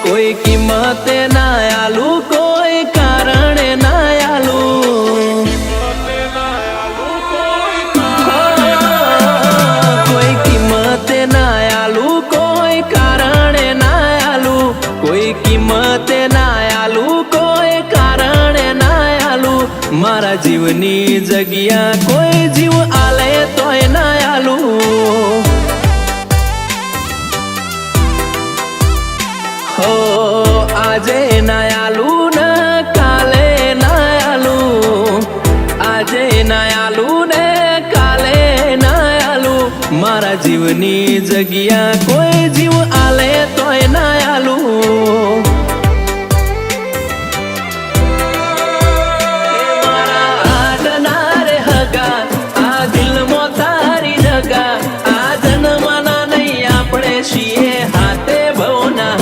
કોઈ કિંમતે ના આલું, કોઈ કારણે ના આલું, કોઈ કિંમતે ના આલું, કોઈ કારણે ના આલું, કોઈ કિંમતે ના આલું, કોઈ કારણે ના આલું. મારા જીવની જગ્યા કોઈ જીવ આલે તોય ના આલું. હો આજે ના આલું ને કાલે ના આલું, આજે ના આલું ને કાલે ના આલું. મારા જીવની જગ્યા કોઈ જીવ આલે તોય ના આલું. મારા હાડના રે હગા, આ દિલમાં તારી જગા, આ જન્મના નહીં આપણે છીએ હાથે બહુના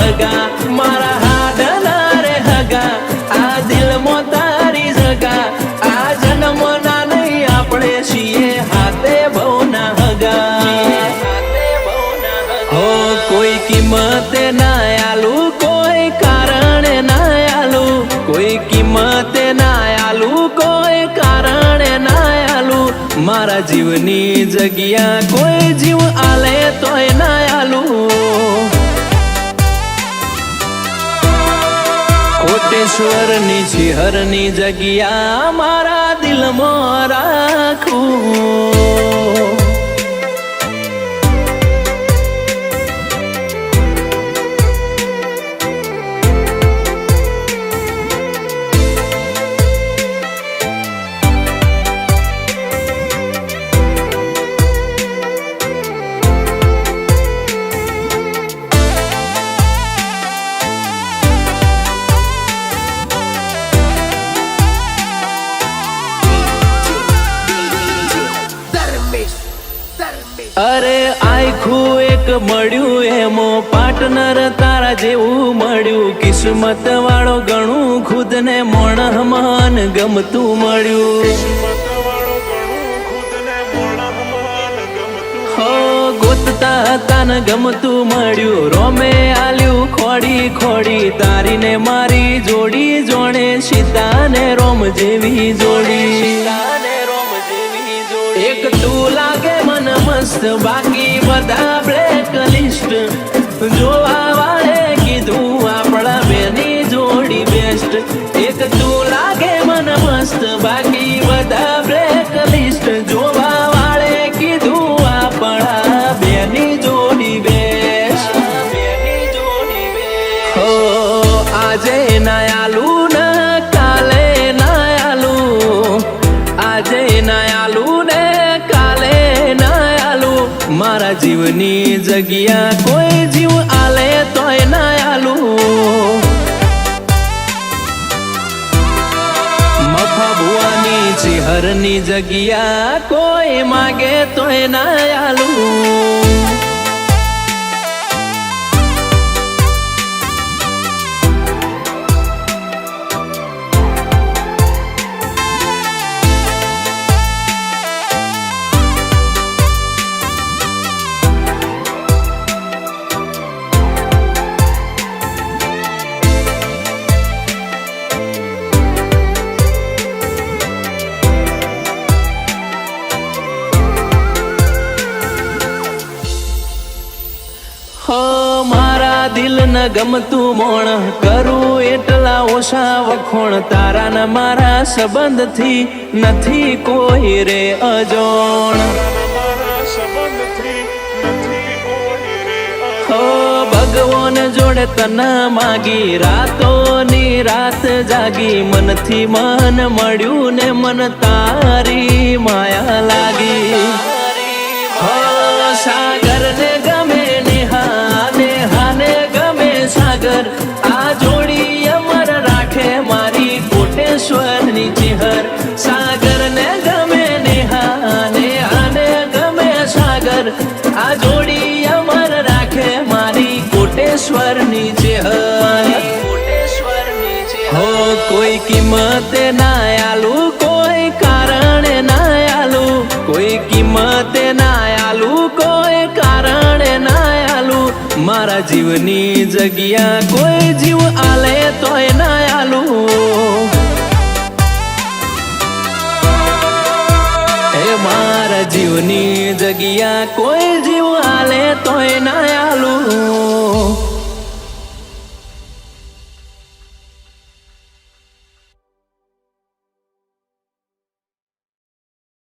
હગા. હો કોઈ કિંમતે ના આલું, કોઈ કારણે ના આલું, કોઈ કિંમતે ના આલું, કોઈ કારણે ના આલું. મારા જીવની જગ્યા કોઈ જીવ આલે તોય ના આલું. કોટેશ્વરની શિહરની જગ્યા મારા દિલમાં રાખું. અરે આખું એક મળ્યું એમો પાર્ટનર તારા જેવું મળ્યું. કિસ્મત વાળો ગણું ખુદને મોણ મન ગમતું મળ્યું. હો ગોતતા હતા ને ગમતું મળ્યું. રોમે આલ્યું ખોડી ખોડી, તારીને મારી જોડી જોડે સીતા ને રોમ જેવી જોડી. એક તું લાગે મન મસ્ત, બાકી બધા બ્લેક લિસ્ટ. જોવા વાળે કીધું આપણા બેની જોડી બેસ્ટ. એક તું લાગે મન મસ્ત, બાકી બધા બ્લેક લિસ્ટ. જોવા વાળે કીધું આપણા બેની જોડી બેસ્ટ. હો આજે ના આલું ને કાલે ના આલું, આજે ના આલું ને કાલે ના આલું. મારા જીવની જગ્યા કોઈ જીવ આલે તોય ના આલું. મફા ભુવાની શિહરની જગ્યા કોઈ માગે તોય ના આલું. હો મારા દિલ ન ગમતું મોણ, કરું એટલા ઓછા વખોણ. તારા ને મારા સંબંધથી નથી કોઈ રે અજોણ. હો ભગવાન જોડે તને માગી, રાતોની રાત જાગી. મનથી મન મળ્યું ને મન તારી માયા લાગી. હો સાગર ને ગમે નેહાને ગમે સાગર, આ જોડી અમર રાખે મારી કોટેશ્વરની ચિહર. સાગર ને ગમે નેહાને ગમે સાગર, આ જોડી અમર રાખે મારી કોટેશ્વરની ચિહર. હો કોઈ કિંમતે ના આલું, કોઈ કારણે ના આલું, કોઈ કિંમતે ના આલું, કોઈ કારણે ના આલું. મારા જીવની જગ્યા કોઈ જીવ આલે તોય ના આલું. એ મારા જીવની જગ્યા કોઈ જીવ આલે તોય ના આલું.